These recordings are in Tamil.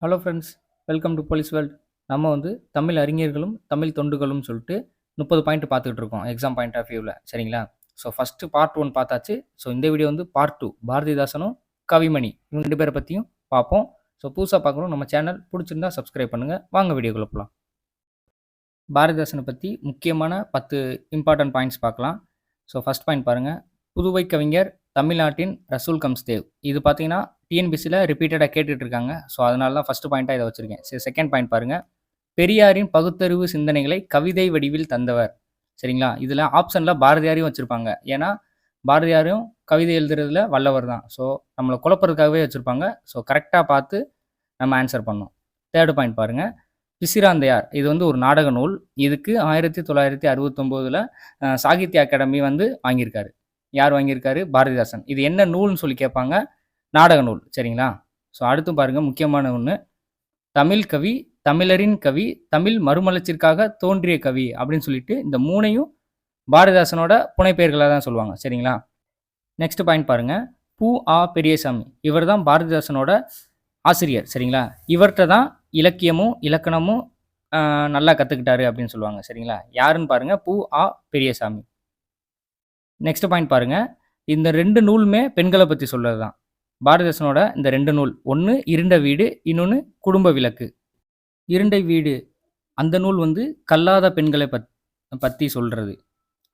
Hello friends, welcome to police world. நம்ம வந்து தமிழ் அறிஞர்களும் தமிழ் தொண்டுகளும் சொல்லிட்டு 30 பாயிண்ட் பார்த்துக்கிட்டு இருக்கோம் எக்ஸாம் பாயிண்ட் ஆஃப் வியூவில். சரிங்களா? ஸோ ஃபஸ்ட்டு பார்ட் 1 பார்த்தாச்சு. ஸோ இந்த வீடியோ வந்து பார்ட் 2 பாரதிதாசனும் கவிமணி இவங்க 2 பேரை பற்றியும் பார்ப்போம். ஸோ புதுசாக பார்க்கணும் நம்ம சேனல் பிடிச்சிருந்தா சப்ஸ்கிரைப் பண்ணுங்கள். வாங்க வீடியோக்குள்ள போகலாம். பாரதிதாசனை பற்றி முக்கியமான 10 இம்பார்ட்டன்ட் பாயிண்ட்ஸ் பார்க்கலாம். ஸோ ஃபஸ்ட் பாயிண்ட் பாருங்கள். புதுவை கவிஞர், தமிழ்நாட்டின் ரசூல் கம்ஸ்தேவ். இது பார்த்தீங்கன்னா டிஎன்பிசியில் ரிப்பீட்டடாக கேட்டுட்டு இருக்காங்க. ஸோ அதனால தான் ஃபஸ்ட்டு பாயிண்ட்டாக இதை வச்சுருக்கேன். சரி, செகண்ட் பாயிண்ட் பாருங்கள். பெரியாரின் பகுத்தறிவு சிந்தனைகளை கவிதை வடிவில் தந்தவர். சரிங்களா? இதில் ஆப்ஷனில் பாரதியாரையும் வச்சுருப்பாங்க. ஏன்னா பாரதியாரும் கவிதை எழுதுறதுல வல்லவர் தான். ஸோ நம்மளை குழப்பறதுக்காகவே வச்சுருப்பாங்க. ஸோ கரெக்டாக பார்த்து நம்ம ஆன்சர் பண்ணோம். தேர்டு பாயிண்ட் பாருங்கள். பிசிராந்தையார் இது வந்து ஒரு நாடக நூல். இதுக்கு 1969 சாகித்ய அகாடமி வந்து வாங்கியிருக்காரு. யார் வாங்கியிருக்காரு? பாரதிதாசன். இது என்ன நூல்னு சொல்லி கேட்பாங்க. நாடக நூல். சரிங்களா? ஸோ அடுத்து பாருங்கள், முக்கியமான ஒன்று. தமிழ் கவி, தமிழரின் கவி, தமிழ் மறுமலர்ச்சிற்காக தோன்றிய கவி அப்படின்னு சொல்லிட்டு இந்த மூணையும் பாரதிதாசனோட புனைப்பெயர்களாக தான் சொல்லுவாங்க. சரிங்களா? நெக்ஸ்ட் பாயிண்ட் பாருங்கள். பூ ஆ பெரியசாமி இவர் தான் பாரதிதாசனோட ஆசிரியர். சரிங்களா? இவர்கிட்ட தான் இலக்கியமும் இலக்கணமும் நல்லா கற்றுக்கிட்டாரு அப்படின்னு சொல்லுவாங்க. சரிங்களா? யாருன்னு பாருங்கள். பூ ஆ பெரியசாமி. நெக்ஸ்ட் பாயிண்ட் பாருங்கள். இந்த 2 நூலுமே பெண்களை பற்றி சொல்கிறது தான். பாரதிதாசனோட இந்த 2 நூல், ஒன்று இருண்ட வீடு, இன்னொன்று குடும்ப விளக்கு. இருண்ட வீடு அந்த நூல் வந்து கல்லாத பெண்களை பற்றி சொல்கிறது.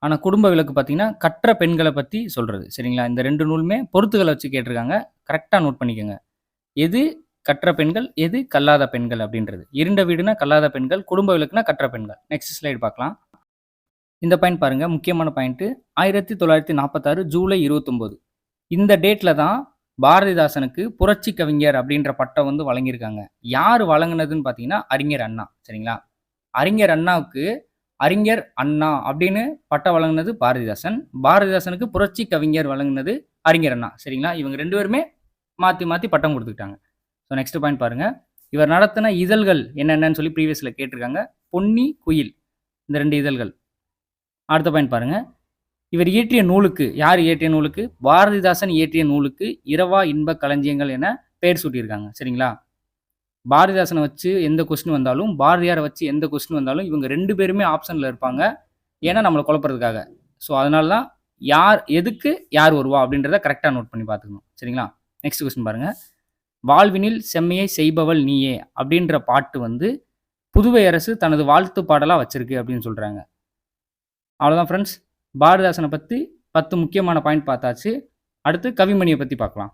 ஆனால் குடும்ப விளக்கு பார்த்தீங்கன்னா கற்ற பெண்களை பற்றி சொல்கிறது. சரிங்களா? இந்த 2 நூலுமே பொறுத்துகளை வச்சு கேட்டிருக்காங்க. கரெக்டாக நோட் பண்ணிக்கோங்க. எது கற்ற பெண்கள், எது கல்லாத பெண்கள் அப்படின்றது. இருண்ட வீடுனா கல்லாத பெண்கள், குடும்ப விளக்குனா கற்ற பெண்கள். நெக்ஸ்ட் ஸ்லைடு பார்க்கலாம். இந்த பாயிண்ட் பாருங்கள், முக்கியமான பாயிண்ட்டு. 1946 ஜூலை 29 இந்த டேட்டில் தான் பாரதிதாசனுக்கு புரட்சி கவிஞர் அப்படின்ற பட்டம் வந்து வழங்கியிருக்காங்க. யார் வழங்கினதுன்னு பார்த்தீங்கன்னா அறிஞர் அண்ணா. சரிங்களா? அறிஞர் அண்ணாவுக்கு அறிஞர் அண்ணா அப்படின்னு பட்டம் வழங்கினது பாரதிதாசன். பாரதிதாசனுக்கு புரட்சி கவிஞர் வழங்கினது அறிஞர் அண்ணா. சரிங்களா? இவங்க 2 பேருமே மாற்றி மாற்றி பட்டம் கொடுத்துக்கிட்டாங்க. ஸோ நெக்ஸ்ட் பாயிண்ட் பாருங்கள். இவர் நடத்தின இதழ்கள் என்னென்னு சொல்லி ப்ரீவியஸில் கேட்டிருக்காங்க. பொன்னி, குயில் இந்த 2 இதழ்கள். அடுத்த பாயிண்ட் பாருங்கள். இவர் இயற்றிய நூலுக்கு, யார் இயற்றிய நூலுக்கு? பாரதிதாசன் இயற்றிய நூலுக்கு இரவா இன்ப களஞ்சியங்கள் என பெயர் சூட்டியிருக்காங்க. சரிங்களா? பாரதிதாசனை வச்சு எந்த கொஸ்டின் வந்தாலும், பாரதியாரை வச்சு எந்த கொஸ்டின் வந்தாலும் இவங்க 2 பேருமே ஆப்ஷனில் இருப்பாங்க. ஏன்னா நம்மளை குழப்பறதுக்காக. ஸோ அதனால தான் யார் எதுக்கு யார் வருவா அப்படின்றத கரெக்டாக நோட் பண்ணி பார்த்துக்கணும். சரிங்களா? நெக்ஸ்ட் கொஸ்டின் பாருங்கள். வாழ்வினில் செம்மையை செய்பவள் நீயே அப்படின்ற பாட்டு வந்து புதுவை அரசு தனது வாழ்த்து பாடலாக வச்சிருக்கு அப்படின்னு சொல்கிறாங்க. அவ்வளோதான் ஃப்ரெண்ட்ஸ். பாரதிதாசனை பற்றி 10 முக்கியமான பாயிண்ட் பார்த்தாச்சு. அடுத்து கவிமணியை பற்றி பார்க்கலாம்.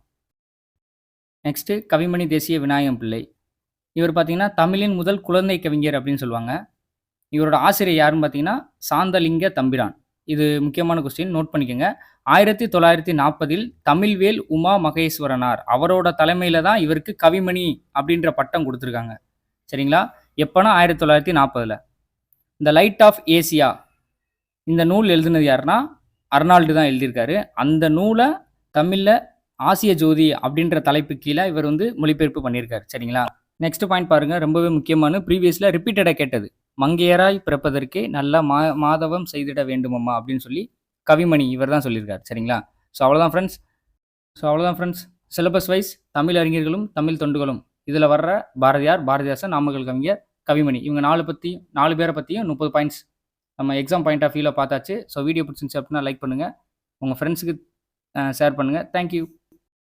நெக்ஸ்ட்டு கவிமணி தேசிய விநாயகம் பிள்ளை. இவர் பார்த்தீங்கன்னா தமிழின் முதல் குழந்தை கவிஞர் அப்படின்னு சொல்லுவாங்க. இவரோட ஆசிரியர் யாருன்னு பார்த்தீங்கன்னா சாந்தலிங்க தம்பிரான். இது முக்கியமான கொஸ்டின், நோட் பண்ணிக்கோங்க. 1940 தமிழ்வேல் உமா மகேஸ்வரனார் அவரோட தலைமையில் தான் இவருக்கு கவிமணி அப்படின்ற பட்டம் கொடுத்துருக்காங்க. சரிங்களா? எப்போனா 1940. இந்த லைட் ஆஃப் ஏசியா இந்த நூல் எழுதுனது யாருன்னா அர்னால்டு தான் எழுதியிருக்காரு. அந்த நூலை தமிழில் ஆசிய ஜோதி அப்படின்ற தலைப்பு கீழே இவர் வந்து மொழிபெயர்ப்பு பண்ணியிருக்காரு. சரிங்களா? நெக்ஸ்ட் பாயிண்ட் பாருங்கள், ரொம்பவே முக்கியமான, ப்ரீவியஸில் ரிப்பீட்டடாக கேட்டது. மங்கையராய் பிறப்பதற்கே நல்ல மாதவம் செய்திட வேண்டுமம்மா அப்படின்னு சொல்லி கவிமணி இவர் தான் சொல்லியிருக்காரு. சரிங்களா? ஸோ அவ்வளோதான் ஃப்ரெண்ட்ஸ். சிலபஸ் வைஸ் தமிழ் அறிஞர்களும் தமிழ் தொண்டுகளும் இதில் வர்ற பாரதியார், பாரதிதாசன், நாமக்கல் கவிஞர், கவிமணி இவங்க 4 பேரை பற்றியும் 30 பாயிண்ட்ஸ் நம்ம எக்ஸாம் பாயிண்ட் ஆஃப் வியூவில் பார்த்தாச்சு. ஸோ வீடியோ பிடிச்சிருந்துச்சு அப்படின்னா லைக் பண்ணுங்கள், உங்கள் ஃப்ரெண்ட்ஸுக்கு ஷேர் பண்ணுங்கள். தேங்க்யூ.